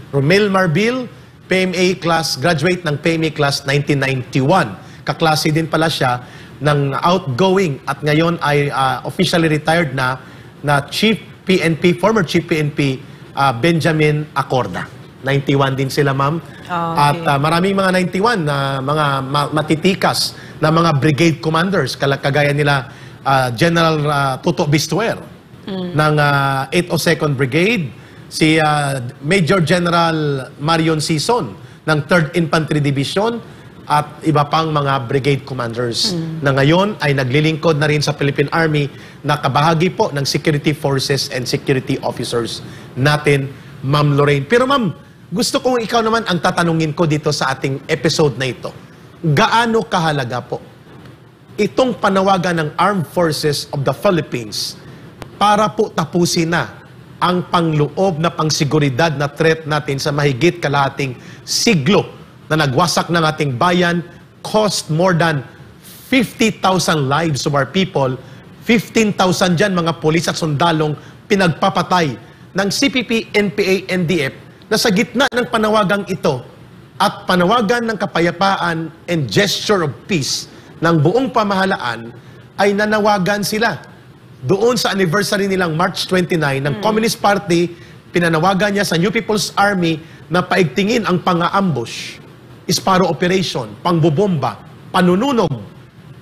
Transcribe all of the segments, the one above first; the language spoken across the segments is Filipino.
Romel Marbil, PMA class, graduate ng PMA class 1991. Kaklase din pala siya ng outgoing at ngayon ay officially retired na Chief PNP, former Chief PNP Benjamin Acorda. 91 din sila, ma'am. Okay. At maraming mga 91 na mga matitikas na mga brigade commanders, kagaya nila General Tuto Bistuer ng 802nd Brigade, si Major General Marion Sison ng 3rd Infantry Division, at iba pang mga brigade commanders na ngayon ay naglilingkod na rin sa Philippine Army na kabahagi po ng security forces and security officers natin, Ma'am Lorraine. Pero ma'am, gusto kong ikaw naman ang tatanungin ko dito sa ating episode na ito. Gaano kahalaga po itong panawagan ng Armed Forces of the Philippines para po tapusin na ang pangloob na pangsiguridad na threat natin sa mahigit kalahating siglo na nagwasak ng ating bayan, cost more than 50,000 lives of our people, 15,000 dyan mga polis at sundalong pinagpapatay ng CPP, NPA, NDF na sa gitna ng panawagang ito at panawagan ng kapayapaan and gesture of peace ng buong pamahalaan ay nanawagan sila. Doon sa anniversary nilang March 29 ng Communist Party, pinanawagan niya sa New People's Army na paigtingin ang pang-aambush, Sparrow Operation, pangbubomba, panununog,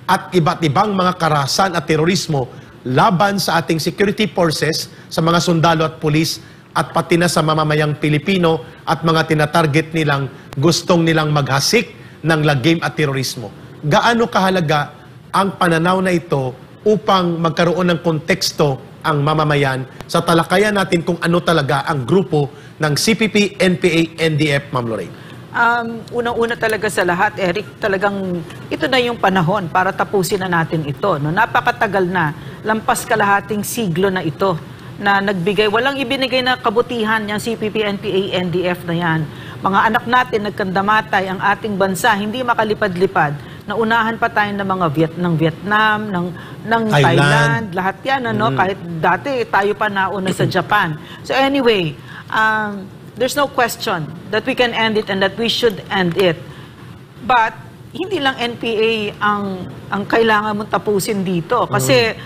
at iba't ibang mga karahasan at terorismo laban sa ating security forces, sa mga sundalo at pulis, at pati na sa mamamayang Pilipino at mga tinatarget nilang gustong nilang maghasik ng lagim at terorismo. Gaano kahalaga ang pananaw na ito upang magkaroon ng konteksto ang mamamayan sa talakayan natin kung ano talaga ang grupo ng CPP, NPA, NDF, Ma'am Lorraine? Unang-una talaga sa lahat, Eric, talagang ito na yung panahon para tapusin na natin ito. No? Napakatagal na, lampas kalahating siglo na ito na nagbigay, walang ibinigay na kabutihan yung CPP, NPA, NDF na yan. Mga anak natin nagkandamatay, ang ating bansa hindi makalipad-lipad. Naunahan pa tayo ng mga Vietnam, ng Thailand, lahat yan, ano? Kahit dati tayo pa nauna sa Japan. So anyway, there's no question that we can end it and that we should end it. But hindi lang NPA ang kailangan mong tapusin dito. Kasi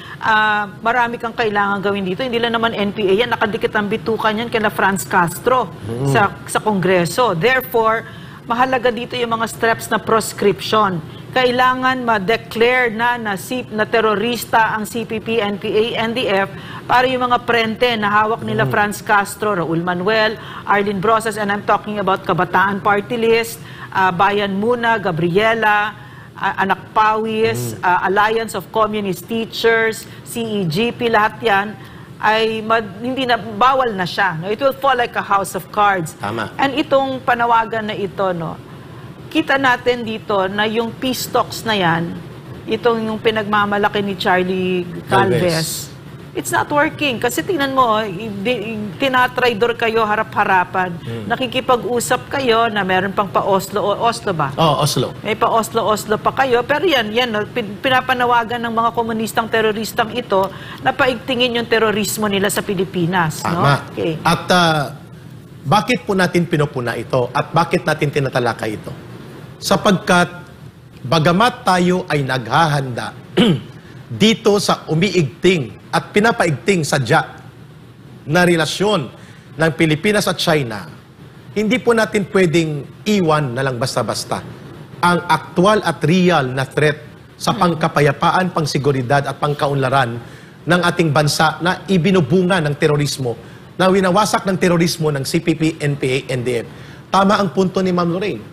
marami kang kailangan gawin dito. Hindi lang naman NPA yan. Nakadikit ang bitukan yan kina Franz Castro sa Kongreso. Therefore, mahalaga dito yung mga steps na proscription. Kailangan ma-declare na terorista ang CPP, NPA, NDF para yung mga prente na hawak nila Franz Castro, Raul Manuel, Arlene Brosas, and I'm talking about Kabataan Party List, Bayan Muna, Gabriela, Anak Pawis, Alliance of Communist Teachers, CEGP, lahat yan ay hindi na, bawal na siya. No? It will fall like a house of cards. Tama. And itong panawagan na ito, no, kita natin dito na yung peace talks na yan, itong yung pinagmamalaki ni Charlie Galvez, it's not working. Kasi tingnan mo, tinatraidor kayo harap-harapan. Nakikipag-usap kayo na meron pang pa-Oslo. Oslo ba? Oslo. May pa-Oslo pa kayo. Pero yan, pinapanawagan ng mga komunistang teroristang ito na paigtingin yung terorismo nila sa Pilipinas. No? Okay. At bakit po natin pinupuna ito? At bakit natin tinatalakay ito? Sapagkat bagamat tayo ay naghahanda dito sa umiigting at pinapaigting sadya na relasyon ng Pilipinas at China, hindi po natin pwedeng iwan na lang basta-basta ang aktual at real na threat sa pangkapayapaan, pangsiguridad at pangkaunlaran ng ating bansa na ibinubunga ng terorismo, na winawasak ng terorismo ng CPP, NPA, NDF. Tama ang punto ni Ma'am Lorraine.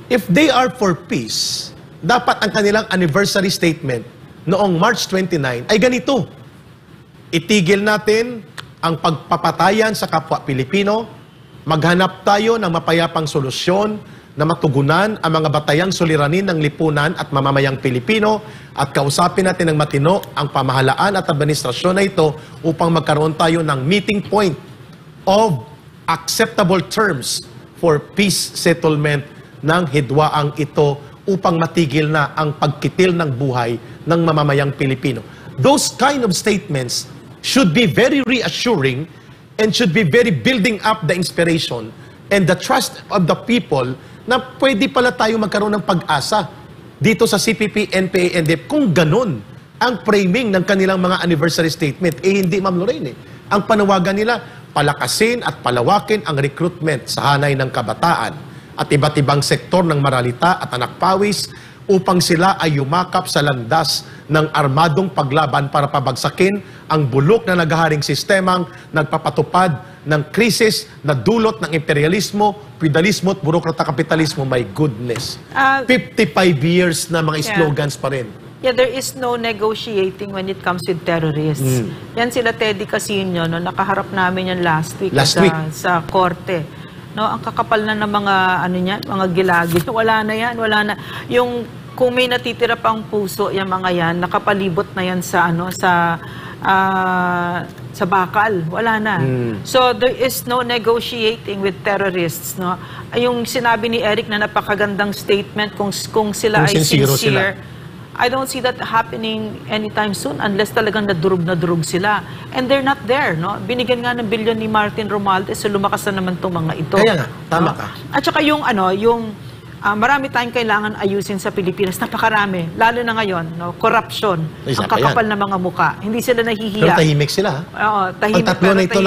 If they are for peace, dapat ang kanilang anniversary statement noong March 29 ay ganito: itigil natin ang pagpapatayan sa kapwa Pilipino, maghanap tayo ng mapayapang solusyon na matugunan ang mga batayang suliranin ng lipunan at mamamayang Pilipino, at kausapin natin ng matino ang pamahalaan at administrasyon na ito upang magkaroon tayo ng meeting point of acceptable terms for peace settlement ng hidwaang ito upang matigil na ang pagkitil ng buhay ng mamamayang Pilipino. Those kind of statements should be very reassuring and should be very building up the inspiration and the trust of the people na pwede pala tayo magkaroon ng pag-asa dito sa CPP, NPA, NDF. Kung ganun ang framing ng kanilang mga anniversary statement, hindi, Ma'am Lorraine. Ang panawagan nila, palakasin at palawakin ang recruitment sa hanay ng kabataan at iba't ibang sektor ng maralita at anak pawis upang sila ay yumakap sa landas ng armadong paglaban para pabagsakin ang bulok na naghaharing sistemang nagpapatupad ng krisis na dulot ng imperialismo, feudalismo at burokrata kapitalismo. My goodness. 55 years na mga slogans pa rin. Yeah, there is no negotiating when it comes with terrorists. Yan sila Teddy Casino, no, nakaharap namin yan last week sa korte. No, ang kakapal na ng mga ano niyan, mga gilagi. Wala na yan, wala na. Yung kung may natitira pang puso, yung mga yan, nakapalibot na yan sa ano sa bakal. Wala na. So there is no negotiating with terrorists, no. Yung sinabi ni Eric na napakagandang statement kung sila ay sincere. I don't see that happening anytime soon unless talagang na durug sila. And they're not there, no? Binigyan nga ng bilyon ni Martin Romualdez, so lumakas na naman itong mga ito. Kaya nga, tama ka. At saka yung marami tayong kailangan ayusin sa Pilipinas, napakarami. Lalo na ngayon, no? Corruption, ang kakapal na mga muka. Hindi sila nahihiya. Pero tahimik sila. Oo, tahimik. Ang tatlo na ito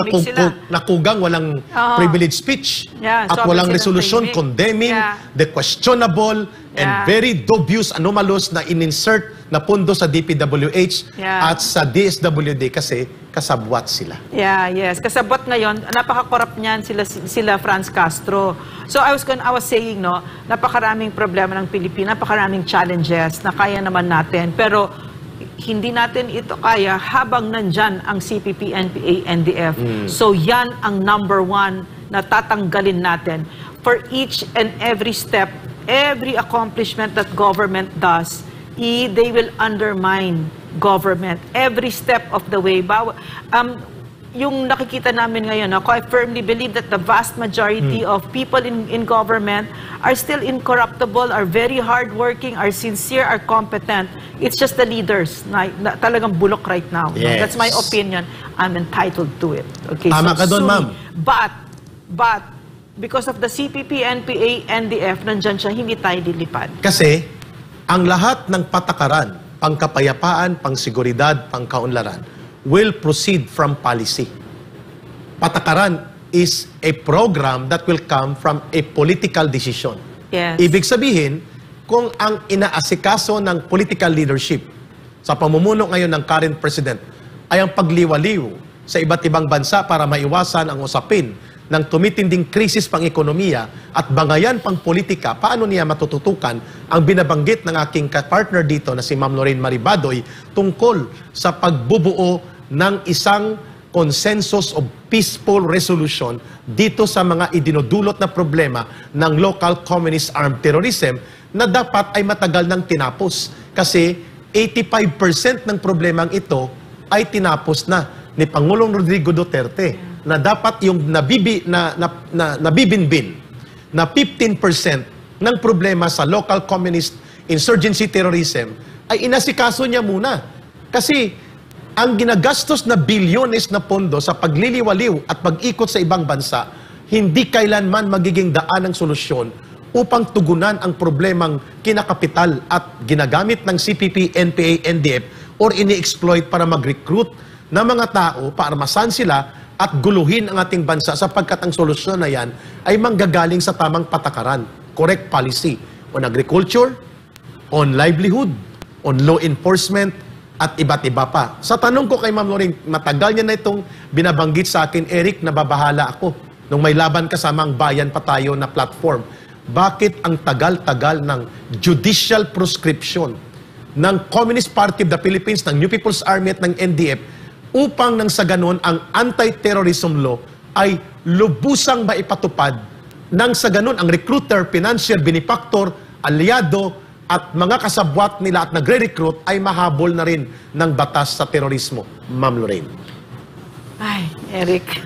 nakugang, walang privilege speech at walang resolution condemning the questionable and very dubious, anomalous na in-insert na pondo sa DPWH at sa DSWD kasi kasabwat sila. Yes. Kasabwat ngayon, napaka-corrupt niyan sila Franz Castro. So I was saying, no, napakaraming problema ng Pilipinas, napakaraming challenges na kaya naman natin, pero hindi natin ito kaya habang nandyan ang CPP, NPA, NDF. So yan ang number one na tatanggalin natin. For each and every step, every accomplishment that government does, they will undermine government every step of the way. Yung nakikita namin ngayon, ako, I firmly believe that the vast majority of people in government are still incorruptible, are very hardworking, are sincere, are competent. It's just the leaders na talagang bulok right now. Yes. That's my opinion. I'm entitled to it. Okay, tama ka doon, ma'am. But because of the CPP, NPA, NDF, nandyan siya, hindi tayo dilipad. Kasi, ang lahat ng patakaran, pangkapayapaan, pangseguridad, pangkaunlaran, will proceed from policy. Patakaran is a program that will come from a political decision. Yes. Ibig sabihin, kung ang inaasikaso ng political leadership sa pamumuno ngayon ng current president ay ang pagliwaliw sa iba't ibang bansa para maiwasan ang usapin ng tumitinding krisis pang-ekonomiya at bangayan pang-politika, paano niya matututukan ang binabanggit ng aking partner dito na si Ma'am Lorraine Maribadoy tungkol sa pagbubuo ng isang consensus of peaceful resolution dito sa mga idinudulot na problema ng local communist armed terrorism na dapat ay matagal nang tinapos. Kasi 85% ng problemang ito ay tinapos na ni Pangulong Rodrigo Duterte na dapat yung nabibinbin na 15% ng problema sa local communist insurgency terrorism ay inasikaso niya muna. Kasi ang ginagastos na bilyones na pondo sa pagliliwaliw at pag-ikot sa ibang bansa, hindi kailanman magiging daan ng solusyon upang tugunan ang problemang kinakapital at ginagamit ng CPP, NPA, NDF or ini-exploit para mag-recruit ng mga tao para masan sila at guluhin ang ating bansa sapagkat ang solusyon na yan ay manggagaling sa tamang patakaran, correct policy on agriculture, on livelihood, on law enforcement, at iba't iba pa. Sa tanong ko kay Ma'am Lorraine, matagal niya na itong binabanggit sa akin, Eric, nababahala ako nung may laban kasamang bayan pa tayo na platform. Bakit ang tagal-tagal ng judicial proscription ng Communist Party of the Philippines, ng New People's Army at ng NDF upang nang sa ganon ang anti-terrorism law ay lubusang maipatupad nang sa ganon ang recruiter, financier, benefactor, aliado at mga kasabwat nila at nagre-recruit ay mahabol na rin ng batas sa terorismo. Ma'am Lorraine. Ay, Eric.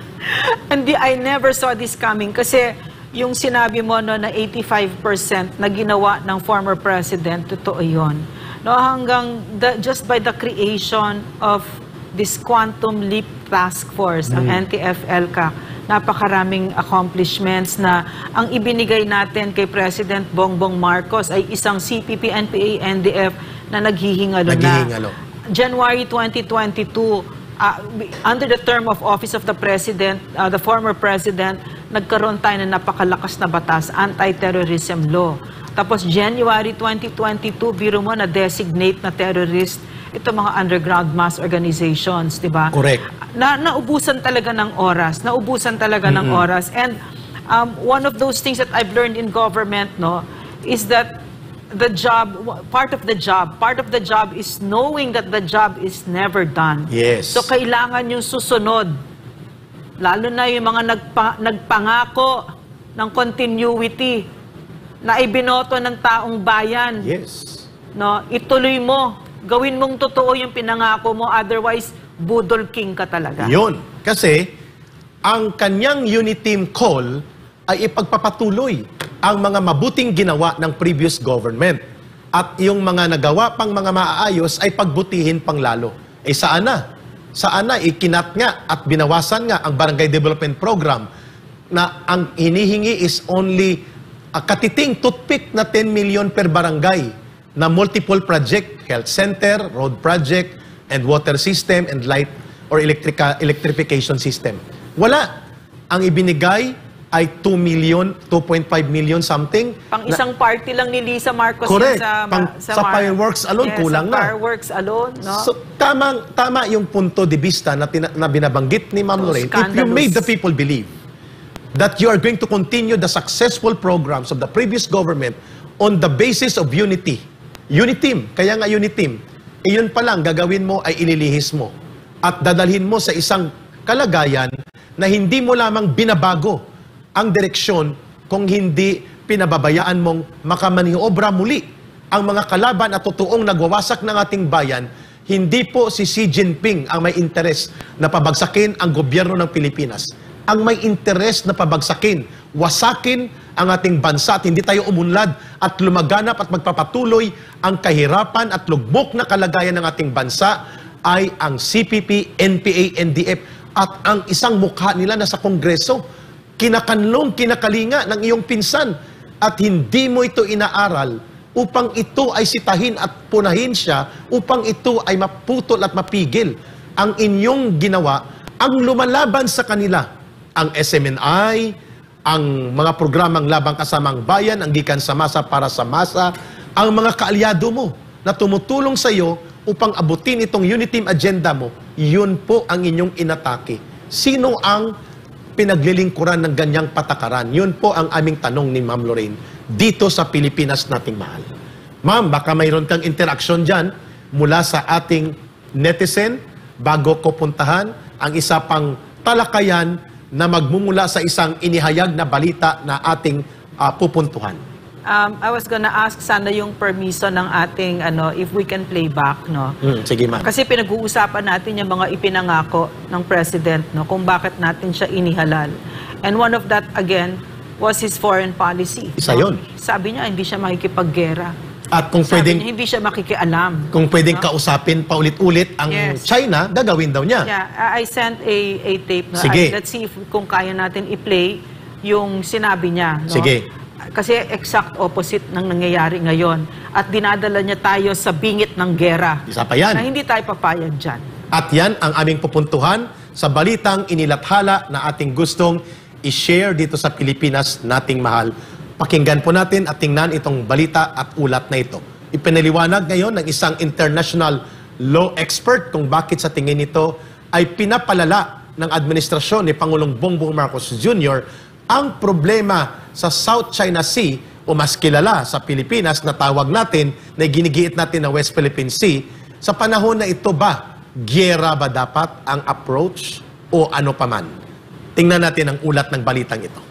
I never saw this coming kasi yung sinabi mo no, na 85% na ginawa ng former president, totoo yun. No, hanggang just by the creation of this Quantum Leap Task Force, ang NTF-ELCAC, napakaraming accomplishments na ang ibinigay natin kay President Bongbong Marcos ay isang CPP, NPA, NDF na naghihingalo na. January 2022, under the term of office of the President, the former President, nagkaroon tayo ng napakalakas na batas, anti-terrorism law. Tapos January 2022, biro mo na designate na terrorist ito mga underground mass organizations, di ba? Correct. Naubusan talaga ng oras. Naubusan talaga ng oras. And one of those things that I've learned in government, no, is that the job, part of the job is knowing that the job is never done. Yes. So kailangan yung susunod. Lalo na yung mga nagpangako ng continuity na ibinoto ng taong bayan. Yes. No, ituloy mo. Gawin mong totoo yung pinangako mo, otherwise, budol king ka talaga. Yun. Kasi, ang kanyang unit team call ay ipagpapatuloy ang mga mabuting ginawa ng previous government. At yung mga nagawa pang mga maaayos ay pagbutihin pang lalo. Eh saan na? Saan na? Ikinat nga at binawasan nga ang Barangay Development Program na ang hinihingi is only a katiting toothpick na 10 million per barangay na multiple project, health center, road project, and water system, and light or electrification system. Wala. Ang ibinigay ay 2 million, 2.5 million something. Pang isang party lang ni Lisa Marcos. Correct. Sa fireworks alone, yes, kulang na. Fireworks alone, no? So, tama yung punto de vista na binabanggit ni Ma'am Lorraine. If you made the people believe that you are going to continue the successful programs of the previous government on the basis of unity, unit team, kaya nga unit team, iyon pa lang gagawin mo ay ililihis mo at dadalhin mo sa isang kalagayan na hindi mo lamang binabago ang direksyon kung hindi pinababayaan mong makamaniobra muli ang mga kalaban at totoong nagwawasak ng ating bayan. Hindi po si Xi Jinping ang may interes na pabagsakin ang gobyerno ng Pilipinas. Ang may interes na pabagsakin, wasakin ang ating bansa at hindi tayo umunlad at lumaganap at magpapatuloy ang kahirapan at lugmok na kalagayan ng ating bansa ay ang CPP, NPA, NDF at ang isang mukha nila na sa Kongreso. Kinakanlong, kinakalinga ng iyong pinsan at hindi mo ito inaaral upang ito ay sitahin at punahin siya, upang ito ay maputol at mapigil. Ang inyong ginawa, ang lumalaban sa kanila, ang SMNI, ang mga programang Labang Kasamang Bayan, ang Gikan sa Masa para sa Masa, ang mga kaalyado mo na tumutulong sa iyo upang abutin itong unit team agenda mo, yun po ang inyong inatake. Sino ang pinaglilingkuran ng ganyang patakaran? Yun po ang aming tanong ni Ma'am Lorraine dito sa Pilipinas nating mahal. Ma'am, baka mayroon kang interaksyon dyan mula sa ating netizen bago ko puntahan ang isa pang talakayan na magmumula sa isang inihayag na balita na ating pupuntuhan. I was gonna ask sana yung permiso ng ating, if we can play back, no? Sige, ma'am. Kasi pinag-uusapan natin yung mga ipinangako ng President, no? Kung bakit natin siya inihalal. And one of that, again, was his foreign policy. Isa yun. Sabi niya, hindi siya makikipaggera. At kung Sabi pwedeng, niya, hindi siya makikialam. kung pwedeng kausapin paulit-ulit ang Yes. China, gagawin daw niya. Yeah, I sent a tape. No? Sige. Let's see kung kaya natin i-play yung sinabi niya. No? Sige. Kasi exact opposite ng nangyayari ngayon. At dinadala niya tayo sa bingit ng gera. Isa pa yan. Na hindi tayo papayag dyan. At yan ang aming pupuntuhan sa balitang inilathala na ating gustong i-share dito sa Pilipinas nating mahal. Pakinggan po natin at tingnan itong balita at ulat na ito. Ipinaliwanag ngayon ng isang international law expert kung bakit sa tingin nito ay pinapalala ng administrasyon ni Pangulong Bongbong Marcos Jr. ang problema sa South China Sea o mas kilala sa Pilipinas na tawag natin, na ginigiit natin na West Philippine Sea. Sa panahon na ito ba, giyera ba dapat ang approach o ano paman? Tingnan natin ang ulat ng balitang ito.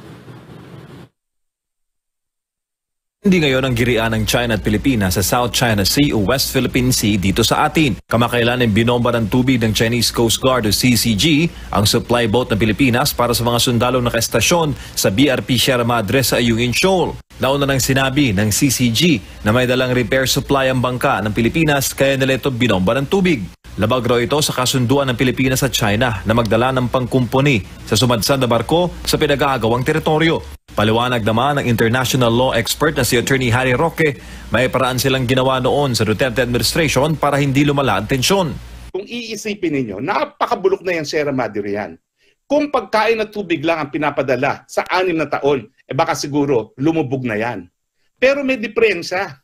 Hindi ngayon ang girian ng China at Pilipinas sa South China Sea o West Philippine Sea dito sa atin. Kamakailan ang binomba ng tubig ng Chinese Coast Guard o CCG ang supply boat ng Pilipinas para sa mga sundalong nakastasyon sa BRP Sierra Madre sa Ayungin Shoal. Nauna nang sinabi ng CCG na may dalang repair supply ang bangka ng Pilipinas kaya nila ito binomba ng tubig. Labag raw ito sa kasunduan ng Pilipinas at China na magdala ng pangkumpuni sa sumadsad na barko sa pinag-aagawang teritoryo. Paliwanag naman ng international law expert na si Attorney Harry Roque, may paraan silang ginawa noon sa Duterte administration para hindi lumala ang tensyon. Kung iisipin ninyo, napakabulok na yan, Sierra Madre yan. Kung pagkain at tubig lang ang pinapadala sa 6 na taon, baka siguro lumubog na yan. Pero may diferensya.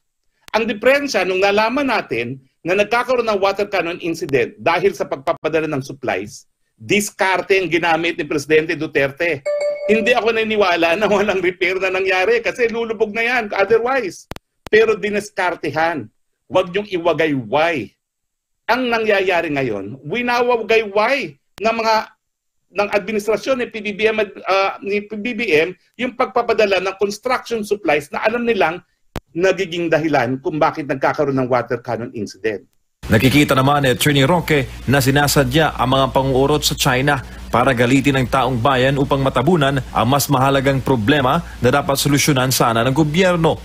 Ang diferensya, nung nalaman natin na nagkakaroon ng water cannon incident dahil sa pagpapadala ng supplies, diskarte ang ginamit ni Presidente Duterte. Hindi ako naniniwala na walang repair na nangyari kasi lulubog na yan otherwise. Pero diniskartehan. Huwag niyong iwagayway. Ang nangyayari ngayon, winawagayway ng administrasyon ni PBBM yung pagpapadala ng construction supplies na alam nilang nagiging dahilan kung bakit nagkakaroon ng water cannon incident. Nakikita naman ni Attorney Roque na sinasadya ang mga panguurot sa China para galitin ang taong bayan upang matabunan ang mas mahalagang problema na dapat solusyonan sana ng gobyerno.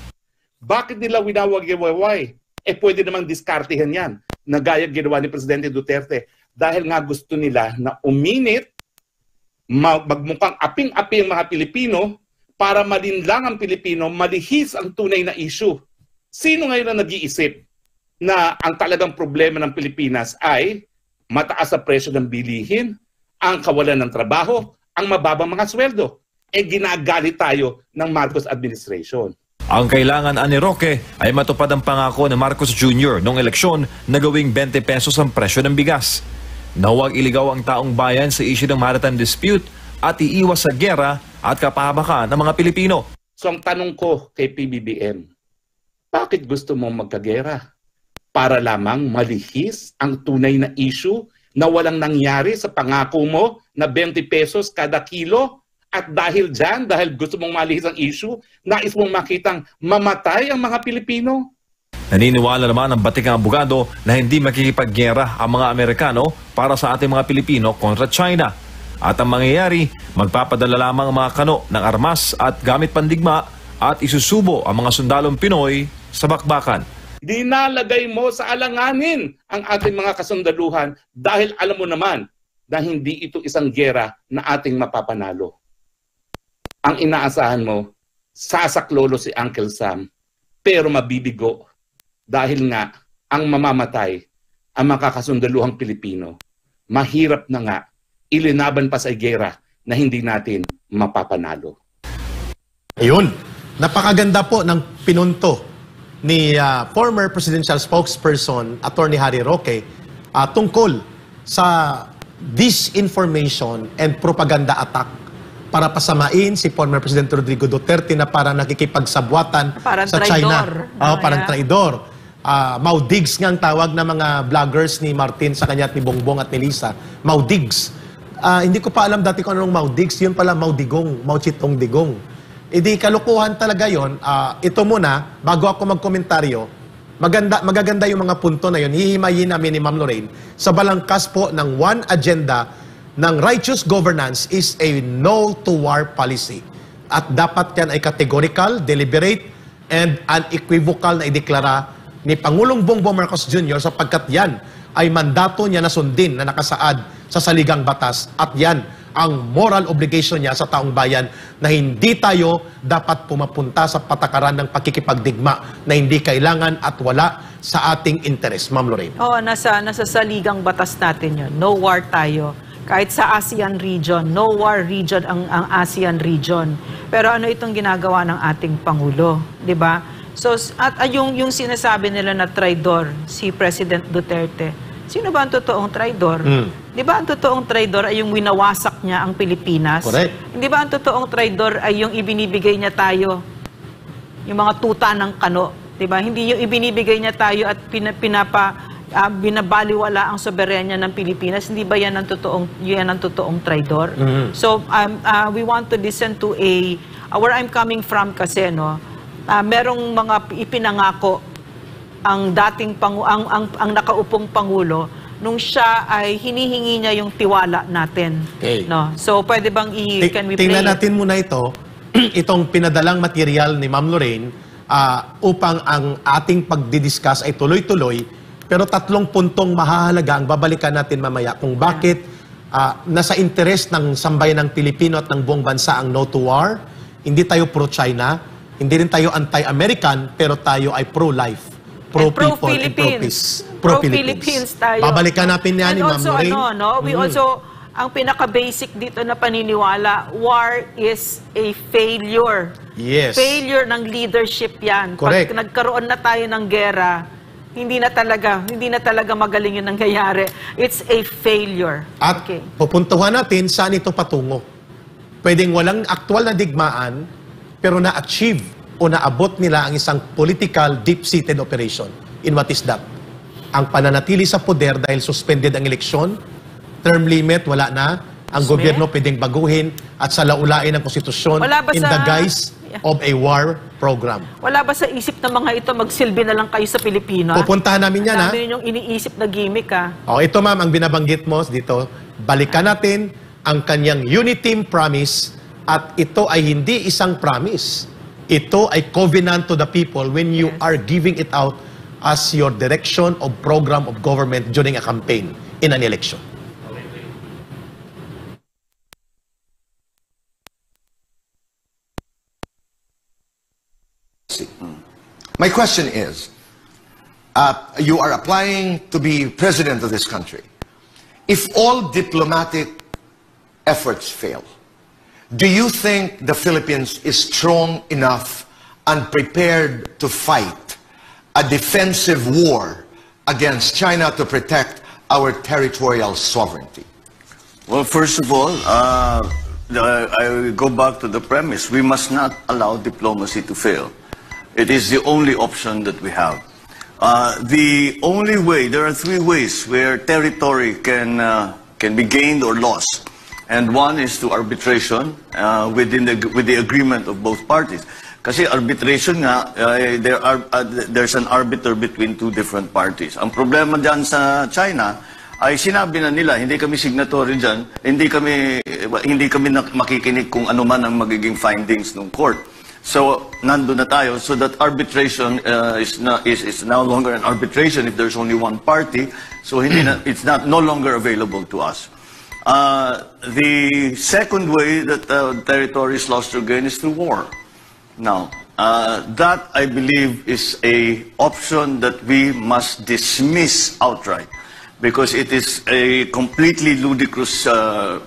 Bakit nila winawagayway? Pwede namang diskartehan yan na gaya ginawa ni Presidente Duterte dahil nga gusto nila na uminit, magmukhang aping-aping ang mga Pilipino para malinlang ang Pilipino, malihis ang tunay na issue. Sino ngayon ang nag-iisip na ang talagang problema ng Pilipinas ay mataas sa presyo ng bilihin, ang kawalan ng trabaho, ang mababang mga sweldo? Ginagalit tayo ng Marcos administration. Ang kailangan ani Roque ay matupad ang pangako ni Marcos Jr. noong eleksyon na gawing 20 pesos ang presyo ng bigas. Na huwag iligaw ang taong bayan sa issue ng maritime dispute at iiwas sa gera at kapahamakan ng mga Pilipino. So ang tanong ko kay PBBM, bakit gusto mo magkagera? Para lamang malihis ang tunay na issue na walang nangyari sa pangako mo na 20 pesos kada kilo? At dahil dyan, dahil gusto mong malihis ang issue, nais mong makitang mamatay ang mga Pilipino? Naniniwala naman ang batikang abogado na hindi makikipaggera ang mga Amerikano para sa ating mga Pilipino kontra China. At ang mangyayari, magpapadala lamang ang mga kano ng armas at gamit pandigma at isusubo ang mga sundalong Pinoy sa bakbakan. Dinalagay mo sa alanganin ang ating mga kasundaluhan dahil alam mo naman na hindi ito isang gera na ating mapapanalo. Ang inaasahan mo, sasaklolo si Uncle Sam, pero mabibigo dahil nga ang mamamatay ang mga kasundaluhang Pilipino. Mahirap na nga ilinaban pa sa gera na hindi natin mapapanalo. Ayun, napakaganda po ng pinunto ni former presidential spokesperson Attorney Harry Roque tungkol sa disinformation and propaganda attack para pasamain si former President Rodrigo Duterte na parang nakikipagsabwatan sa China. Parang traidor. Maudigs nga ang tawag ng mga vloggers ni Martin sa kanya at ni Bongbong at ni Lisa. Maudigs. Hindi ko pa alam dati kung anong Maudigs. Yun pala Maudigong, Mauchitong Digong. Di kalukuhan talaga yon. Ito muna, bago ako magkomentaryo, magaganda yung mga punto na yun. Hihimayin namin ni Ma'am Lorraine sa balangkas po ng one agenda ng righteous governance is a no to war policy. At dapat yan ay categorical, deliberate, and unequivocal na ideklara ni Pangulong Bongbong Marcos Jr. sapagkat yan ay mandato niya na sundin na nakasaad sa saligang batas at yan ang moral obligation niya sa taong bayan na hindi tayo dapat pumapunta sa patakaran ng pakikipagdigma na hindi kailangan at wala sa ating interes. Ma'am Lorraine. Oo, nasa saligang batas natin yun. No war tayo. Kahit sa ASEAN region, no war region ang ASEAN region. Pero ano itong ginagawa ng ating Pangulo, 'di ba? So at yung sinasabi nila na traidor si President Duterte. Sino ba ang totoong traidor? 'Di ba ang totoong traidor ay yung winawasak niya ang Pilipinas? Correct. Hindi ba ang totoong traidor ay yung ibinibigay niya tayo yung mga tuta ng kano, 'di ba? Hindi yung ibinibigay niya tayo at binabaliwala ang soberenya ng Pilipinas. Hindi ba yan ang totoong traidor? So we want to listen to where I'm coming from kasi merong mga ipinangako ang dating ang nakaupong pangulo nung siya ay hinihingi niya yung tiwala natin. Okay. So pwede bang can we play? Tingnan natin muna itong pinadalang material ni Ma'am Lorraine upang ang ating pagdidiscuss ay tuloy-tuloy Pero 3 puntong mahahalaga ang babalikan natin mamaya kung bakit nasa interest ng sambayan ng Pilipino at ng buong bansa ang no to war. Hindi tayo pro-China, hindi rin tayo anti-American, pero tayo ay pro-life, pro-people, and pro-peace. Pro-Philippines tayo. Babalikan natin yan ni Ma'am also, Lorraine. we also, ang pinaka-basic dito na paniniwala, war is a failure. Yes. Failure ng leadership yan. Correct. Pag nagkaroon na tayo ng gera, hindi na talaga magaling yung nangyayari. It's a failure. At pupuntuhan natin saan ito patungo. Pwedeng walang aktual na digmaan, pero na-achieve o naabot nila ang isang political deep-seated operation. In what is that? Ang pananatili sa poder dahil suspended ang eleksyon, term limit, wala na, ang gobyerno pwedeng baguhin at salaulain ang konstitusyon in the guise of a war program. Wala ba sa isip ng mga ito magsilbi na lang kayo sa Pilipino? Pupuntahan namin yan, ha? Dami yung iniisip na gimmick, ha? Ito, ma'am, ang binabanggit mo dito, balikan natin ang kanyang unity promise at ito ay hindi isang promise. Ito ay covenant to the people when you are giving it out as your direction of program of government during a campaign in an election. My question is, you are applying to be president of this country. If all diplomatic efforts fail, do you think the Philippines is strong enough and prepared to fight a defensive war against China to protect our territorial sovereignty? Well, first of all, I go back to the premise. We must not allow diplomacy to fail. It is the only option that we have. The only way, there are 3 ways where territory can be gained or lost. And one is to arbitration with the agreement of both parties. Kasi arbitration nga, there's an arbiter between 2 different parties. Ang problema dyan sa China ay sinabi na nila, hindi kami signatory dyan, hindi kami makikinig kung ano man ang magiging findings ng court. So, nandun na tayo. So that arbitration is no longer an arbitration if there's only one party. So it's no longer available to us. The second way that territory is lost or gained is through war. Now, that I believe is a option that we must dismiss outright, because it is a completely ludicrous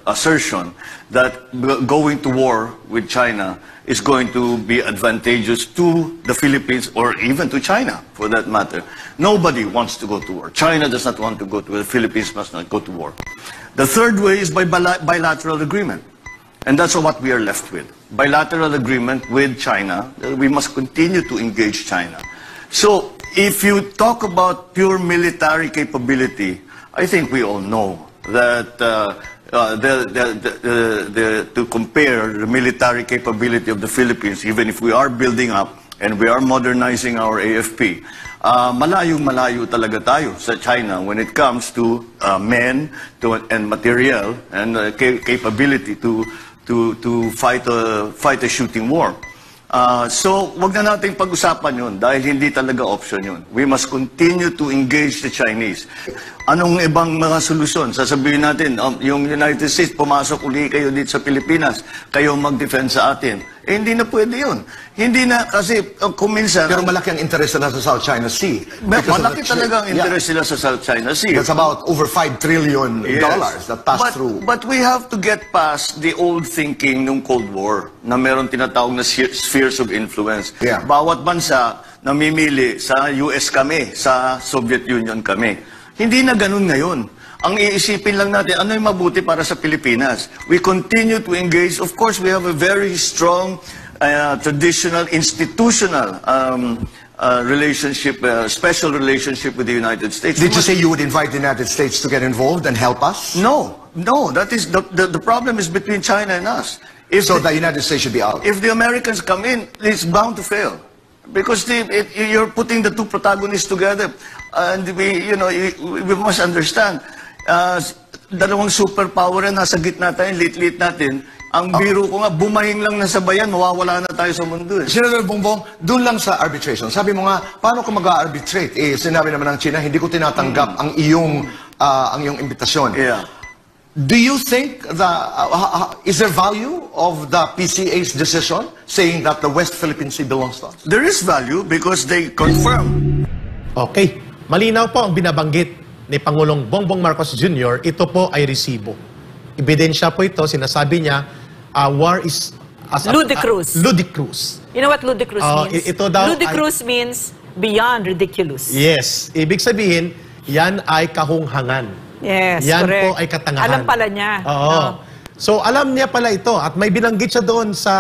assertion that going to war with China is going to be advantageous to the Philippines or even to China, for that matter. Nobody wants to go to war. China does not want to go to war. The Philippines must not go to war. The third way is by bilateral agreement. And that's what we are left with. Bilateral agreement with China. We must continue to engage China. So, if you talk about pure military capability, I think we all know that to compare the military capability of the Philippines, even if we are building up and we are modernizing our AFP, malayong-malayo talaga tayo sa China when it comes to men and material and capability to fight a shooting war. So, wag na natin pag-usapan yun dahil hindi talaga option yun. We must continue to engage the Chinese. Anong ibang mga solusyon? Sasabihin natin, yung United States, pumasok uli kayo dito sa Pilipinas, kayo mag-defend sa atin. Eh, hindi na pwede yun. Hindi na, kasi kung minsan... Pero malaki ang interest nila sa South China Sea. Malaki talaga ang interest nila sa South China Sea. That's about over $5 trillion that pass through. But we have to get past the old thinking ng Cold War na meron tinatawag na spheres of influence. Yeah. Bawat bansa namimili sa US kami, sa Soviet Union kami. Hindi na ganun ngayon. Ang iisipin lang natin, ano yung mabuti para sa Pilipinas? We continue to engage. Of course, we have a very strong traditional, institutional relationship, special relationship with the United States. Did you say you would invite the United States to get involved and help us? No. That is the problem is between China and us. So the United States should be out. If the Americans come in, it's bound to fail. Because you're putting the 2 protagonists together. And we must understand, dalawang superpower na nasa gitna tayo, lit-lit natin, Ang biro ko nga, bumahing lang na sa bayan, mawawala na tayo sa mundo eh. Senator Bongbong, doon lang sa arbitration. Sabi mo nga, paano ko mag-arbitrate? Sinabi naman ng China, hindi ko tinatanggap ang iyong imbitasyon. Yeah. Do you think is there value of the PCA's decision saying that the West Philippine Sea belongs to us? There is value because they confirm. Okay. Malinaw po ang binabanggit ni Pangulong Bongbong Marcos Jr. Ito po ay resibo. Ebidensya po ito. Sinasabi niya, war is... Ludicrous. Ludicrous. You know what ludicrous means? Ito daw Ludicrous means beyond ridiculous. Yes. Ibig sabihin, yan ay kahunghangan. Yes, Yan correct. po ay katangahan. Alam pala niya. Oo. No? So alam niya pala ito at may binanggit siya doon sa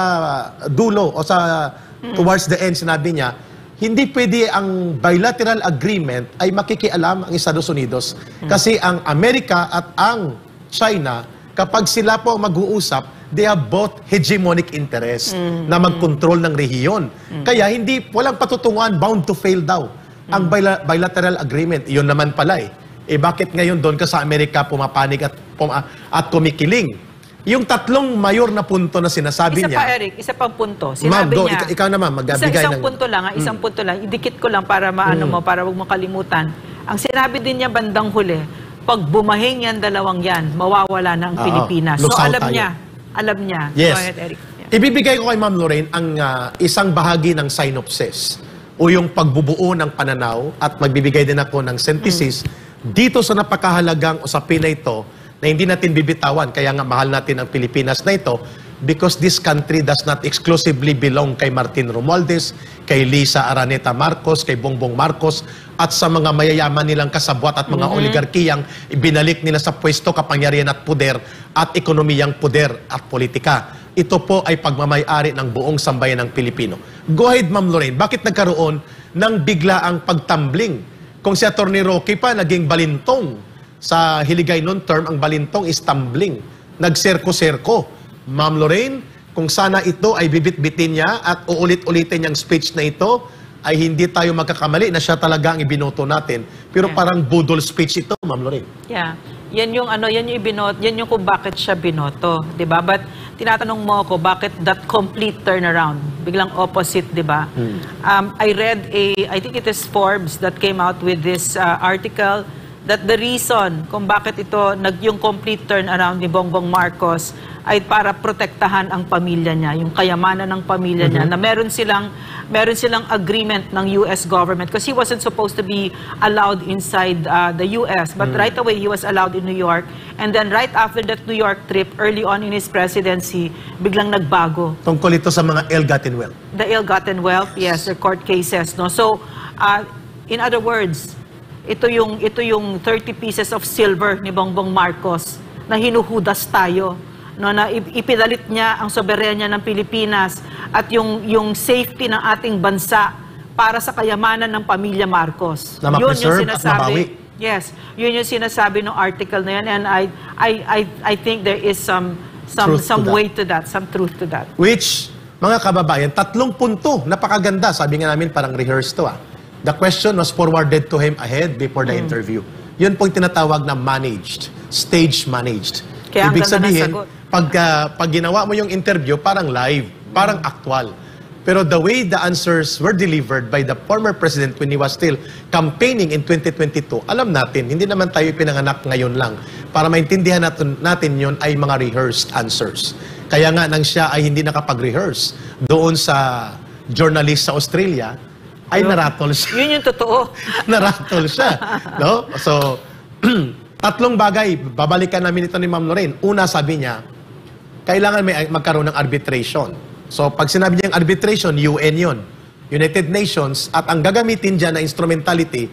dulo o sa towards the end sinabi niya, hindi pwede ang bilateral agreement ay makikialam ang Estados Unidos kasi ang Amerika at ang China kapag sila po mag-uusap, they have both hegemonic interest na mag-control ng rehiyon. Kaya walang patutunguhan, bound to fail daw ang bilateral agreement. Iyon naman pala eh. Bakit ngayon doon ka sa Amerika pumapanig at kumikiling? Yung tatlong mayor na punto na sinasabi Isa niya. pa, Eric, isa pang punto. Ma'am, Sinabi niya. ikaw naman, magbigay isang punto lang, isang punto lang. Idikit ko lang para maano mo, para huwag mo kalimutan. Ang sinabi din niya bandang huli, pag bumahing yan, dalawang yan, mawawala na ang Pilipinas. So Lusaw alam tayo. niya. Alam niya. Yes. Go ahead, Eric. Yeah. Ibibigay ko kay Ma'am Lorraine ang isang bahagi ng synopsis o yung pagbubuo ng pananaw at magbibigay din ako ng synthesis dito sa napakahalagang usapin na ito na hindi natin bibitawan. Kaya nga mahal natin ang Pilipinas na ito because this country does not exclusively belong kay Martin Romualdez, kay Lisa Araneta Marcos, kay Bongbong Marcos, at sa mga mayayaman nilang kasabwat at mga oligarkiyang ibinalik nila sa pwesto, kapangyarihan at puder at ekonomiyang puder at politika. Ito po ay pagmamayari ng buong sambayan ng Pilipino. Go ahead, Ma'am Lorraine. Bakit nagkaroon ng biglaang pagtumbling? Kung si Atty. Roque pa naging balintong sa Hiligay noon term, ang balintong is tumbling. Nagserko-serko. Ma'am Lorraine, kung sana ito ay bibit-bitin niya at uulit-ulitin niyang speech na ito, ay hindi tayo magkakamali na siya talaga ang ibinoto natin. Pero parang budol speech ito, Ma'am Lorraine. Yeah. Yan yung yan yung ibinot, yan yung kung bakit siya binoto, 'di ba? But tinatanong mo ako bakit that complete turnaround, biglang opposite, 'di ba? I read I think it is Forbes that came out with this article that the reason kung bakit ito yung complete turnaround ni Bongbong Marcos ay para protektahan ang pamilya niya, yung kayamanan ng pamilya niya, na meron silang agreement ng US government because he wasn't supposed to be allowed inside the US, but right away he was allowed in New York, and then right after that New York trip, early on in his presidency, biglang nagbago. Tungkol ito sa mga ill-gotten wealth. The ill-gotten wealth, yes, the court cases, no. So, in other words, ito yung 30 pieces of silver ni Bongbong Marcos na hinuhudas tayo, no, na ipinalit niya ang soberenya ng Pilipinas at yung safety ng ating bansa para sa kayamanan ng pamilya Marcos. Na ma-preserve at mabawi. Yes, yun yung sinasabi ng article na yan, and I think there is some weight to that, some truth to that. Which, mga kababayan, 3 punto, napakaganda. Sabi nga namin parang rehearsed to. The question was forwarded to him ahead before the interview. Yun pong tinatawag na managed, stage managed. Kaya Ibig ang ganda ng sabihin, sagot. pag ginawa mo yung interview, parang live, parang actual. Pero the way the answers were delivered by the former president when he was still campaigning in 2022, alam natin, hindi naman tayo pinanganak ngayon lang. Para maintindihan natin yun ay mga rehearsed answers. Kaya nga nang siya ay hindi nakapag-rehearse doon sa journalist sa Australia, ay naratol siya. Yun yung totoo. Naratol siya. No? So, 3 bagay, babalikan namin ito ni Ma'am Lorraine. Una, sabi niya, kailangan magkaroon ng arbitration. So, pag sinabi niya yung arbitration, UN yun. United Nations, at ang gagamitin dyan na instrumentality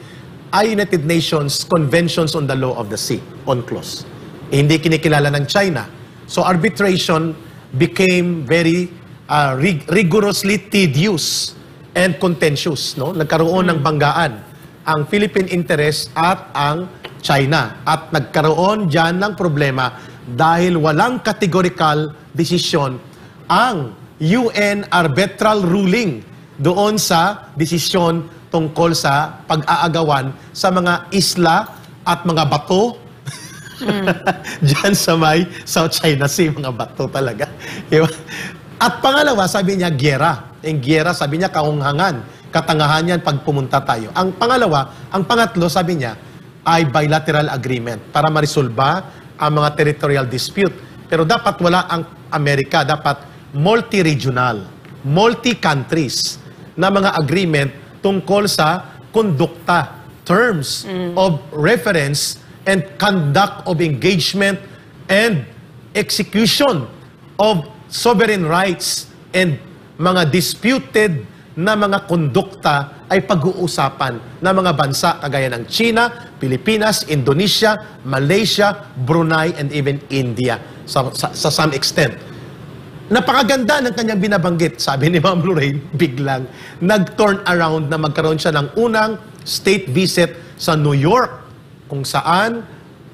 ay United Nations Conventions on the Law of the Sea, UNCLOS. Hindi kinikilala ng China. So, arbitration became very rigorously tedious and contentious. No? Nagkaroon ng banggaan ang Philippine interest at ang China. At nagkaroon dyan ng problema dahil walang categorical desisyon ang UN arbitral ruling doon sa desisyon tungkol sa pag-aagawan sa mga isla at mga bato Diyan sa may South China Sea, mga bato talaga. Diba? At pangalawa, sabi niya, gyera. Yung gyera, sabi niya, kahunghangan, katangahan yan pag pumunta tayo. Ang pangatlo, sabi niya, ay bilateral agreement para marisolba ang mga territorial dispute. Pero dapat wala ang Amerika, dapat multi-regional, multi-countries na mga agreement tungkol sa kondukta, terms of reference and conduct of engagement and execution of sovereign rights and mga disputed na mga kondukta ay pag-uusapan ng mga bansa kagaya ng China, Pilipinas, Indonesia, Malaysia, Brunei, and even India sa some extent. Napakaganda ng kanyang binabanggit. Sabi ni Ma'am Lorraine, biglang nag-turn around na magkaroon siya ng unang state visit sa New York, kung saan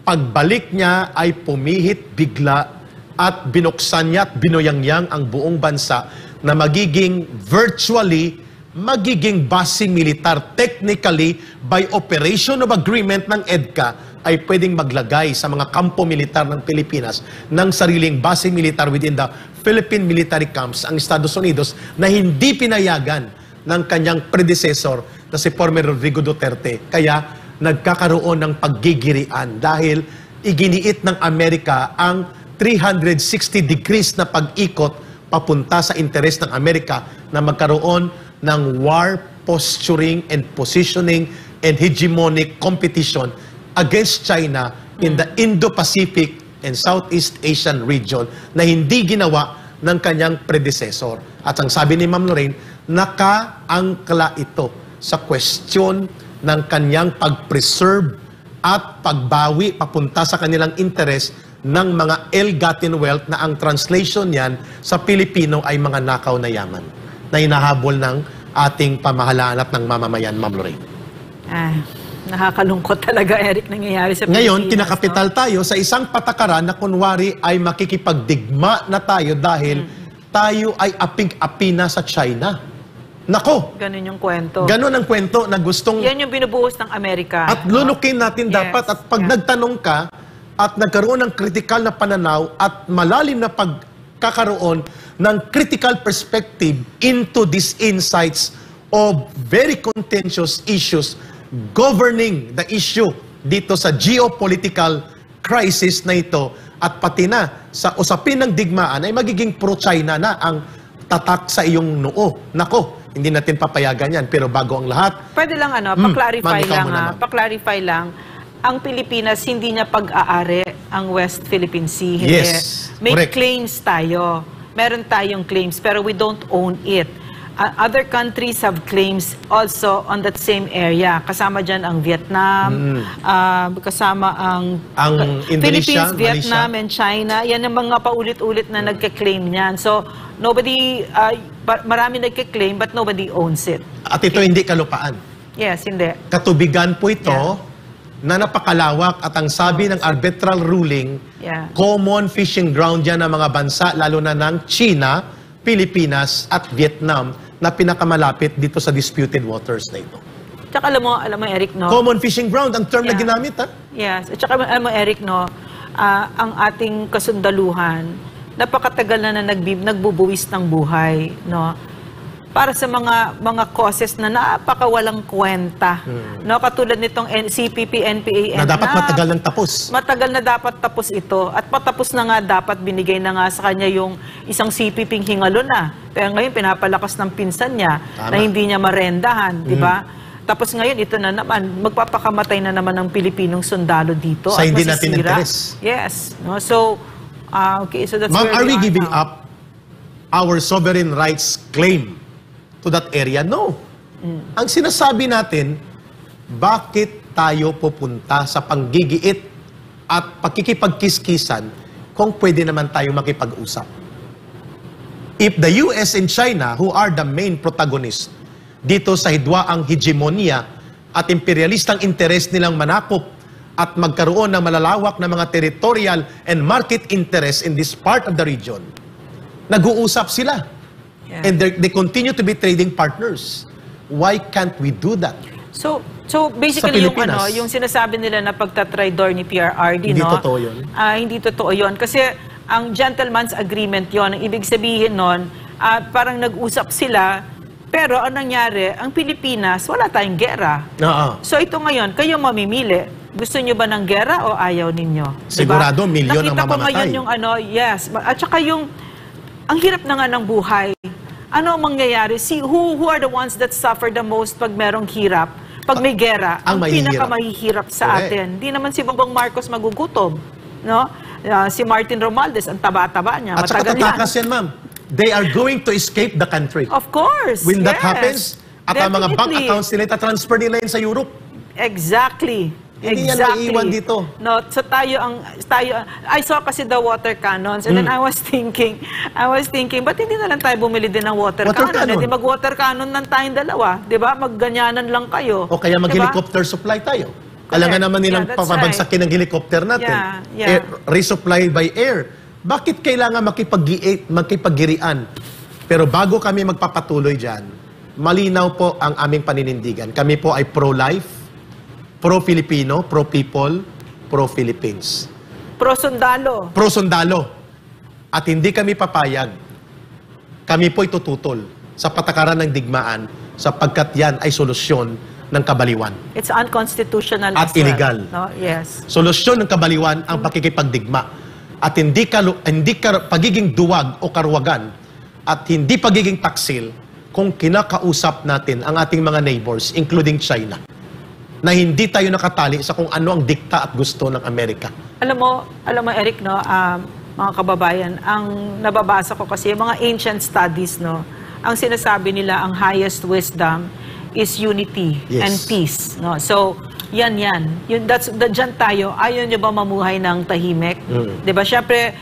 pagbalik niya ay pumihit bigla at binuksan niya at binoyangyang ang buong bansa na magiging virtually, magiging base militar. Technically, by operation of agreement ng EDCA, ay pwedeng maglagay sa mga kampo militar ng Pilipinas ng sariling base militar within the Philippine military camps ang Estados Unidos na hindi pinayagan ng kanyang predecessor na si former Rodrigo Duterte. Kaya nagkakaroon ng paggigirian dahil iginiit ng Amerika ang 360 degrees na pag-ikot papunta sa interes ng Amerika na magkaroon ng war posturing and positioning and hegemonic competition against China in the Indo-Pacific and Southeast Asian region na hindi ginawa ng kanyang predecessor. At ang sabi ni Ma'am Lorraine, nakaangkla ito sa question ng kanyang pag-preserve at pagbawi papunta sa kanilang interes ng mga ill-gotten wealth na ang translation niyan sa Pilipino ay mga nakaw na yaman na hinahabol ng ating pamahalaan at ng mamamayan, Ma'am Lorraine. Nakakalungkot talaga, Eric, nangyayari sa Pilipinas. Ngayon, kinakapital tayo sa isang patakaran na kunwari ay makikipagdigma na tayo dahil tayo ay aping-api na sa China. Nako! Ganun yung kwento. Ganun ang kwento na gustong... Yan yung binubuhos ng Amerika. At lulukin natin dapat. At pag nagtanong ka at nagkaroon ng critical na pananaw at malalim na pagkakaroon ng critical perspective into these insights of very contentious issues governing the issue dito sa geopolitical crisis na ito at pati na sa usapin ng digmaan ay magiging pro-China na ang tatak sa iyong noo. Nako, hindi natin papayagan yan. Pero bago ang lahat... Pwede lang pa-clarify lang, ang Pilipinas hindi niya pag-aari ang West Philippine Sea. Hindi. Yes, May correct. claims tayo. Meron tayong claims, pero we don't own it. Other countries have claims also on that same area. Kasama dyan ang Vietnam, kasama ang Indonesia, Philippines, Vietnam, and China. Yan ang mga paulit-ulit na nagka-claim niyan. So, nobody, marami nagka-claim but nobody owns it. At ito hindi kalupaan. Yes, hindi. Katubigan po ito na napakalawak at ang sabi ng arbitral ruling, common fishing ground yan ng mga bansa, lalo na ng China, Pilipinas at Vietnam na pinakamalapit dito sa disputed waters na ito. Tsaka alam mo Eric, no? Common fishing ground, ang term na ginamit, ha? Yes. At tsaka alam mo, Eric, no? Ang ating kasundaluhan, napakatagal na nagbubuwis ng buhay, no? Para sa mga causes na napakawalang kwenta. No, katulad nitong CPP, NPA, na dapat matagal nang tapos. Matagal na dapat tapos ito. At patapos na nga dapat binigay na nga sa kanya yung isang CPP hingalo na. Pero ngayon pinapalakas ng pinsan niya na hindi niya marendahan, di ba? Tapos ngayon ito na naman, magpapakamatay na naman ng Pilipinong sundalo dito. Sa at hindi masisira. natin interes. Yes. No? So, okay, so that's Ma'am, where are we are giving now. up our sovereign rights claim to that area? No. Ang sinasabi natin, bakit tayo pupunta sa panggigiit at pakikipagkiskisan kung pwede naman tayo makipag-usap? If the US and China, who are the main protagonists dito sa hidwaang hegemonya at imperialistang interes nilang manakop at magkaroon ng malalawak na mga territorial and market interest in this part of the region, nag-uusap sila. And they continue to be trading partners. Why can't we do that? So basically yung Pilipinas. yung sinasabi nila na pagtatridor ni PRRD, Hindi no? totoo yun. Hindi totoo yun. Kasi ang gentleman's agreement yon, ang ibig sabihin nun, parang nag-usap sila, pero ang nangyari, ang Pilipinas, wala tayong gera. Oo. So ito ngayon, kayo mamimili. Gusto nyo ba ng gera o ayaw ninyo? Sigurado, milyon ang Nakita ko mamamatay. ngayon yung yes. At saka yung, ang hirap na nga ng buhay. Ano ang mangyayari? See, who are the ones that suffer the most pag merong hirap? Pag may gera, ang pinakamahihirap sa Correct. atin. Hindi naman si Bongbong Marcos magugutom. No? Si Martin Romualdez, ang taba-taba niya. At saka Matagal yan. tatakas yan, ma'am. They are going to escape the country. Of course. When that yes. happens, at ang mga bank Definitely. accounts nila, transfer nila yun sa Europe. Exactly. Hindi yan maiiwan dito. No, so I saw kasi the water cannons and then I was thinking, ba't hindi na lang tayo bumili din ng water cannon? cannon. Hindi mag-water cannon lang tayong dalawa, 'di ba? Magganyanan lang kayo. O kaya Diba? mag-helicopter supply tayo. Alangan naman nilang Yeah, that's papabagsakin ng helicopter natin. Yeah. Resupply by air. Bakit kailangan makipag-girian? Pero bago kami magpapatuloy dyan, malinaw po ang aming paninindigan. Kami po ay pro-life, pro-Filipino, pro-people, pro-Philippines. Pro-sundalo. Pro-sundalo. At hindi kami papayag. Kami po'y tututol sa patakaran ng digmaan sapagkat yan ay solusyon ng kabaliwan. It's unconstitutional At as well. illegal. No? Yes. Solusyon ng kabaliwan ang pakikipagdigma. At hindi pagiging duwag o karwagan at hindi pagiging taksil kung kinakausap natin ang ating mga neighbors, including China, na hindi tayo nakatali sa kung ano ang dikta at gusto ng Amerika. Alam mo Eric, no, mga kababayan, ang nababasa ko kasi yung mga ancient studies, no, ang sinasabi nila ang highest wisdom is unity and peace, no. So yan. Diyan tayo. Ayaw nyo ba mamuhay ng tahimik? 'Di ba? Syempre,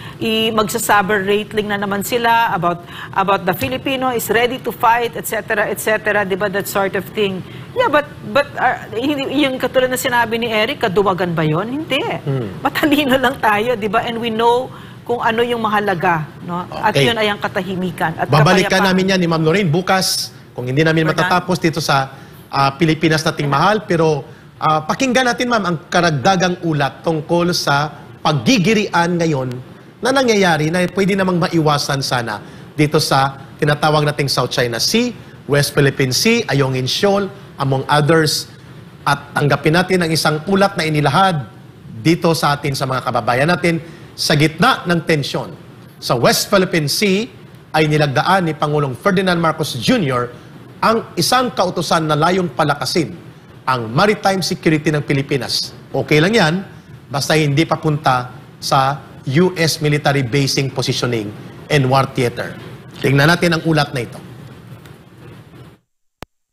magsasaber rating na naman sila about the Filipino is ready to fight, etc., etc., 'di ba? That sort of thing. Yeah, but yung katulad na sinabi ni Eric, kaduwagan ba 'yon? Hindi. Matalino lang tayo, 'di ba? And we know kung ano yung mahalaga, no? At Okay. 'yun ay ang katahimikan at Babalikan kapayapaan. namin yan ni Ma'am Lorraine bukas kung hindi namin matatapos dito sa Pilipinas nating mahal. Pero pakinggan natin, ma'am, ang karagdagang ulat tungkol sa paggigirian ngayon na nangyayari na pwede namang maiwasan sana dito sa tinatawag nating South China Sea, West Philippine Sea, Ayungin Shoal, among others. At tanggapin natin ang isang ulat na inilahad dito sa atin sa mga kababayan natin sa gitna ng tensyon. Sa West Philippine Sea ay nilagdaan ni Pangulong Ferdinand Marcos Jr. ang isang kautusan na layong palakasin ang maritime security ng Pilipinas. Okay lang yan, basta hindi papunta sa US military basing positioning and war theater. Tingnan natin ang ulat na ito.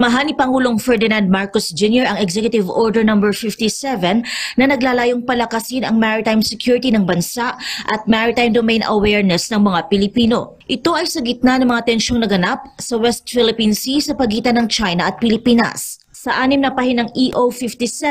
Mahan ni Pangulong Ferdinand Marcos Jr. ang Executive Order No. 57 na naglalayong palakasin ang maritime security ng bansa at maritime domain awareness ng mga Pilipino. Ito ay sa gitna ng mga tensyong naganap sa West Philippine Sea sa pagitan ng China at Pilipinas. Sa 6 na pahinang EO-57,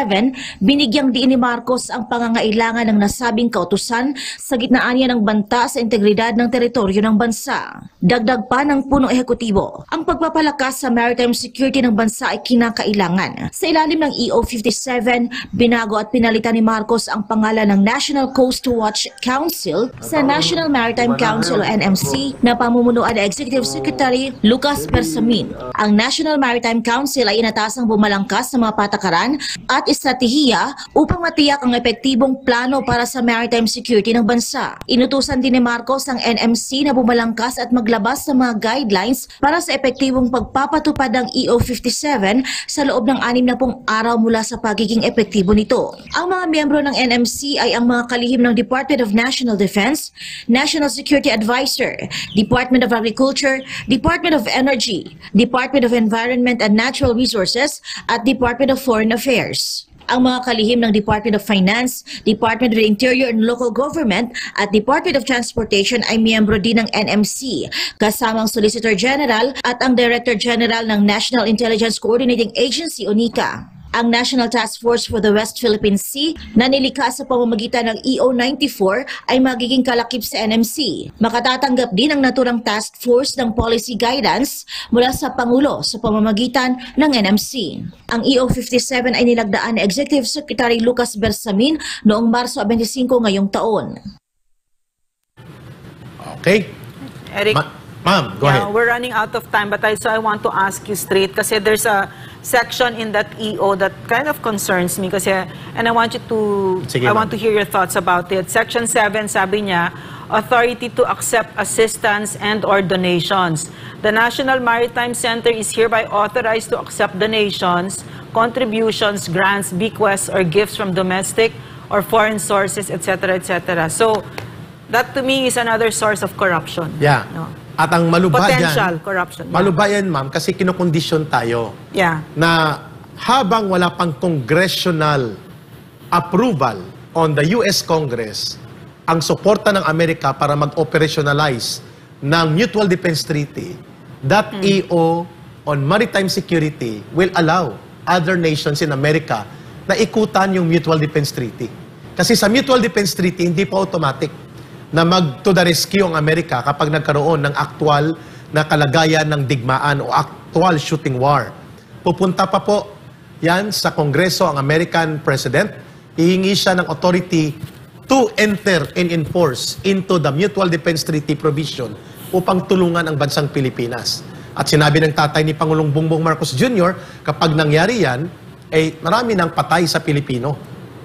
binigyang diin ni Marcos ang pangangailangan ng nasabing kautusan sa gitnaan niya ng banta sa integridad ng teritoryo ng bansa. Dagdag pa ng punong ehekutibo, ang pagpapalakas sa maritime security ng bansa ay kinakailangan. Sa ilalim ng EO-57, binago at pinalitan ni Marcos ang pangalan ng National Coast Watch Council sa National Maritime Council o NMC na pamumunuan ng Executive Secretary Lucas Bersamin. Ang National Maritime Council ay inatasang bumalangkas sa mga patakaran at estratehiya upang matiyak ang epektibong plano para sa maritime security ng bansa. Inutusan din ni Marcos ang NMC na bumalangkas at maglabas ng mga guidelines para sa epektibong pagpapatupad ng EO-57 sa loob ng 60 araw mula sa pagiging epektibo nito. Ang mga miyembro ng NMC ay ang mga kalihim ng Department of National Defense, National Security Advisor, Department of Agriculture, Department of Energy, Department of Environment and Natural Resources, at Department of Foreign Affairs. Ang mga kalihim ng Department of Finance, Department of the Interior and Local Government at Department of Transportation ay miyembro din ng NMC, kasama ang Solicitor General at ang Director General ng National Intelligence Coordinating Agency o NICA. Ang National Task Force for the West Philippine Sea na nilikha sa pamamagitan ng EO-94 ay magiging kalakip sa NMC. Makatatanggap din ang naturang task force ng policy guidance mula sa Pangulo sa pamamagitan ng NMC. Ang EO-57 ay nilagdaan ni Executive Secretary Lucas Bersamin noong Marso 25 ngayong taon. Okay? Eric, Ma'am, go ahead. we're running out of time, but I want to ask you straight kasi there's a section in that EO that kind of concerns me kasi, and I want you to, Sige, I ma'am. want to hear your thoughts about it. Section 7, sabi niya, authority to accept assistance and or donations. The National Maritime Center is hereby authorized to accept donations, contributions, grants, bequests, or gifts from domestic or foreign sources, etc., etc. So, that to me is another source of corruption. Yeah. No? At ang malubha Potential dyan, corruption. Yeah. malubha yan, ma'am, kasi kinokondisyon tayo Yeah. na habang wala pang congressional approval on the US Congress, ang suporta ng Amerika para mag-operationalize ng Mutual Defense Treaty, that EO on maritime security will allow other nations in America na ikutan yung Mutual Defense Treaty. Kasi sa Mutual Defense Treaty, hindi pa automatic na mag-to the rescue ang Amerika kapag nagkaroon ng aktual na kalagayan ng digmaan o actual shooting war. Pupunta pa po yan sa Kongreso ang American President, hihingi siya ng authority to enter and enforce into the Mutual Defense Treaty provision upang tulungan ang bansang Pilipinas. At sinabi ng tatay ni Pangulong Bongbong Marcos Jr., kapag nangyari yan, ay marami nang patay sa Pilipino.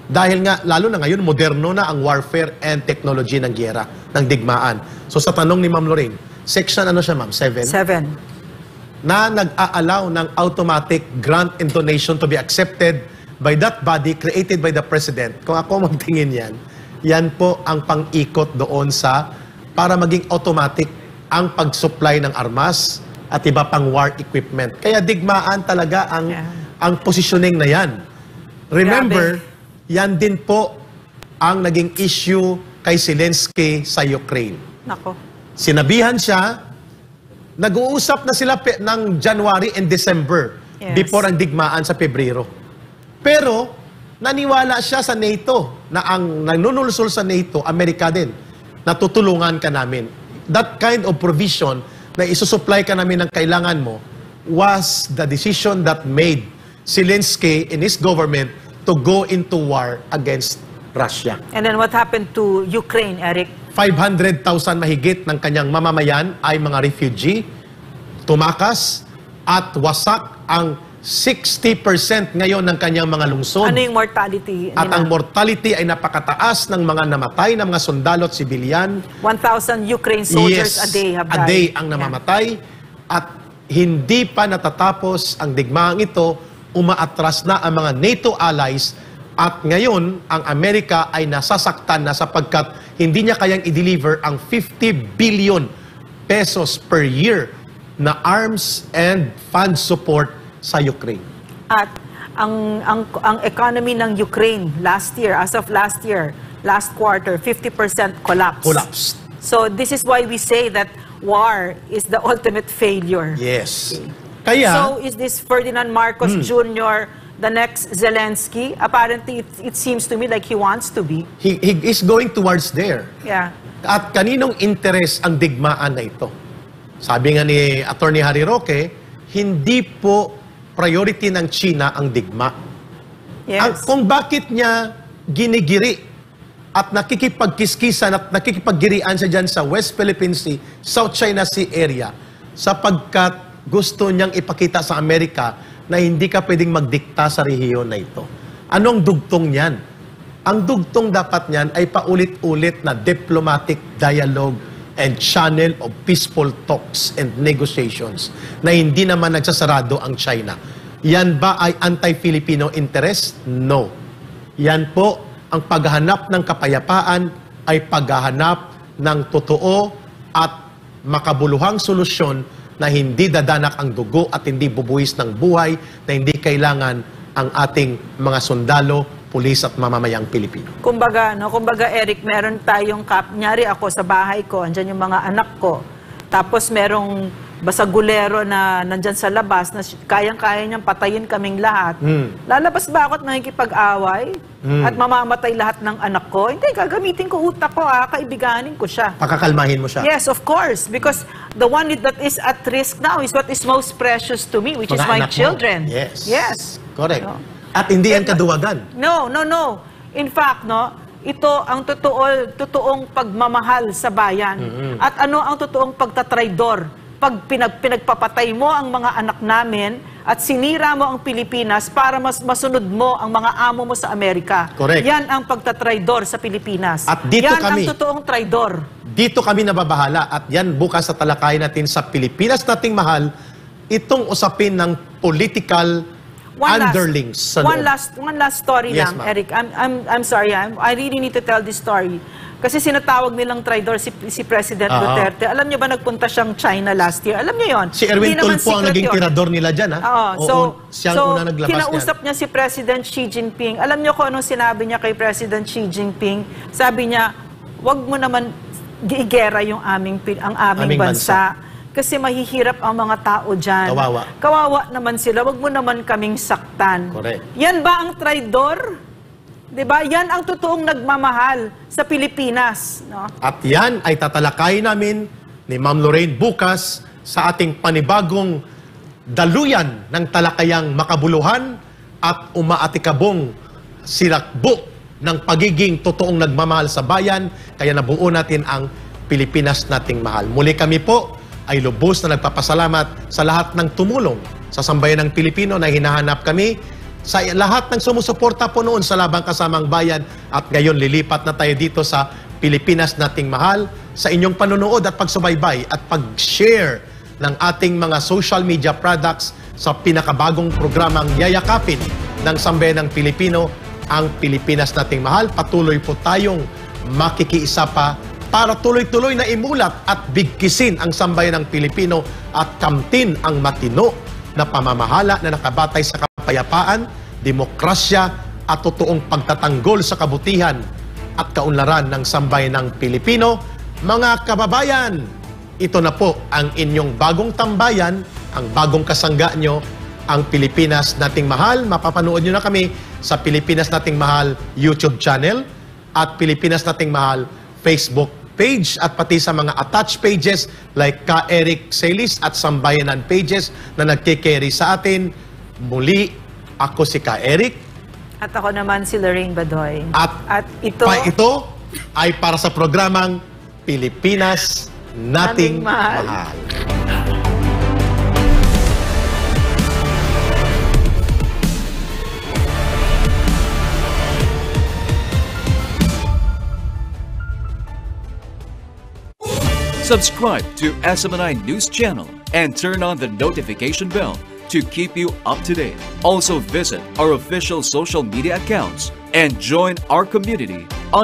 Dahil nga, lalo na ngayon, moderno na ang warfare and technology ng giyera, ng digmaan. So sa tanong ni Ma'am Lorraine, section ano siya, Ma'am? 7? 7. Na nag-a-allow ng automatic grant and donation to be accepted by that body created by the President. Kung ako magtingin yan, yan po ang pang-ikot doon sa para maging automatic ang pag-supply ng armas at iba pang war equipment. Kaya digmaan talaga ang positioning na yan. Remember, yan din po ang naging issue kay Zelensky sa Ukraine. Nako. Sinabihan siya, nag-uusap na sila ng January and December before ang digmaan sa Pebrero. Pero, naniwala siya sa NATO na ang nanunulsol sa NATO, Amerika din, natutulungan ka namin. That kind of provision na isusupply ka namin ng kailangan mo was the decision that made Zelensky and his government to go into war against Russia. And then what happened to Ukraine, Eric? 500,000 mahigit ng kanyang mamamayan ay mga refugee, tumakas, at wasak ang 60% ngayon ng kanyang mga lungsod. Ano yung mortality At nila? ang mortality ay napakataas ng mga namatay, ng mga sundalo at sibilyan. 1,000 Ukraine soldiers a day have died. a day ang namamatay. At hindi pa natatapos ang digmaang ito, umaatras na ang mga NATO allies at ngayon ang Amerika ay nasasaktan na sapagkat hindi niya kayang i-deliver ang 50 billion pesos per year na arms and fund support sa Ukraine. At ang economy ng Ukraine last year, as of last year, last quarter, 50% collapsed. So this is why we say that war is the ultimate failure. Yes. Kaya, So is this Ferdinand Marcos Jr. the next Zelensky? Apparently, it seems to me like he wants to be. he is going towards there. Yeah. At kaninong interes ang digmaan na ito? Sabi nga ni Attorney Harry Roque, hindi po priority ng China ang digma. Yes. Kung bakit niya ginigiri at nakikipagkiskisan at nakikipaggirian siya dyan sa West Philippine Sea, South China Sea area, sapagkat gusto niyang ipakita sa Amerika na hindi ka pwedeng magdikta sa rehiyon na ito. Anong dugtong niyan? Ang dugtong dapat niyan ay paulit-ulit na diplomatic dialogue and channel of peaceful talks and negotiations na hindi naman nagsasarado ang China. Yan ba ay anti-Filipino interest? No. Yan po, ang paghahanap ng kapayapaan ay paghahanap ng totoo at makabuluhang solusyon na hindi dadanak ang dugo at hindi bubuwis ng buhay, na hindi kailangan ang ating mga sundalo, pulis at mamamayang Pilipino. Kumbaga, Eric, meron tayong nyari ako sa bahay ko, andyan yung mga anak ko. Tapos merong basagulero na nandyan sa labas na kayang-kaya niyang patayin kaming lahat, lalabas ba ako at makikipag-away at mamamatay lahat ng anak ko? Hindi, gagamitin ko utak ko, kaibiganin ko siya. Pakakalmahin mo siya. Yes, of course, because the one that is at risk now is what is most precious to me, which is Mga my anak mo. children. Yes. Correct. No. At hindi yan kaduwagan. No. In fact, ito ang totoong pagmamahal sa bayan. At ano ang totoong pagtatraidor? Pag pinagpapatay mo ang mga anak namin at sinira mo ang Pilipinas para masunod mo ang mga amo mo sa Amerika. Correct. Yan ang pagtatraidor sa Pilipinas. At dito yan kami. ang totoong traidor. Dito kami nababahala at yan bukas sa talakayan natin sa Pilipinas nating mahal, itong usapin ng political underlings sa loob. One last story Yes, lang, ma'am. Eric. I'm sorry. I really need to tell this story. Kasi sinatawag nilang traidor si President Duterte. Alam niyo ba nagpunta siyang China last year? Alam niyo yon? Si Erwin Tulfo ang naging tirador nila dyan, ha? Oo. Siyang unang naglabas kinausap niya si President Xi Jinping. Alam niyo kung anong sinabi niya kay President Xi Jinping? Sabi niya, wag mo naman giigera yung aming bansa. Kasi mahihirap ang mga tao dyan. Kawawa. Kawawa naman sila. Wag mo naman kaming saktan. Correct. Yan ba ang traidor? Diba? Yan ang totoong nagmamahal sa Pilipinas. No? At yan ay tatalakayin namin ni Ma'am Lorraine bukas sa ating panibagong daluyan ng talakayang makabuluhan at umaatikabong silakbo ng pagiging totoong nagmamahal sa bayan. Kaya nabuo natin ang Pilipinas nating mahal. Muli kami po ay lubos na nagpapasalamat sa lahat ng tumulong sa sambayan ng Pilipino na hinahanap kami, sa lahat ng sumusuporta po noon sa Labang Kasamang Bayan, at ngayon lilipat na tayo dito sa Pilipinas nating mahal, sa inyong panonood at pagsubaybay at pag-share ng ating mga social media products sa pinakabagong programang yayakapin ng sambayan ng Pilipino, ang Pilipinas nating mahal. Patuloy po tayong makikiisa pa para tuloy-tuloy na imulat at bigkisin ang sambayan ng Pilipino at kamtin ang matino na pamamahala na nakabatay sa kapayapaan, demokrasya at totoong pagtatanggol sa kabutihan at kaunlaran ng sambayan ng Pilipino. Mga kababayan, ito na po ang inyong bagong tambayan, ang bagong kasangga nyo, ang Pilipinas Nating Mahal. Mapapanood nyo na kami sa Pilipinas Nating Mahal YouTube channel at Pilipinas Nating Mahal Facebook page at pati sa mga attached pages like Ka Eric Celis at Sambayanan pages na nagkikerry sa atin. Muli, ako si Ka Eric. At ako naman si Lorraine Badoy. At ito ay para sa programang Pilipinas Nating Mahal. Subscribe to SMNI News Channel and turn on the notification bell to keep you up to date. Also visit our official social media accounts and join our community on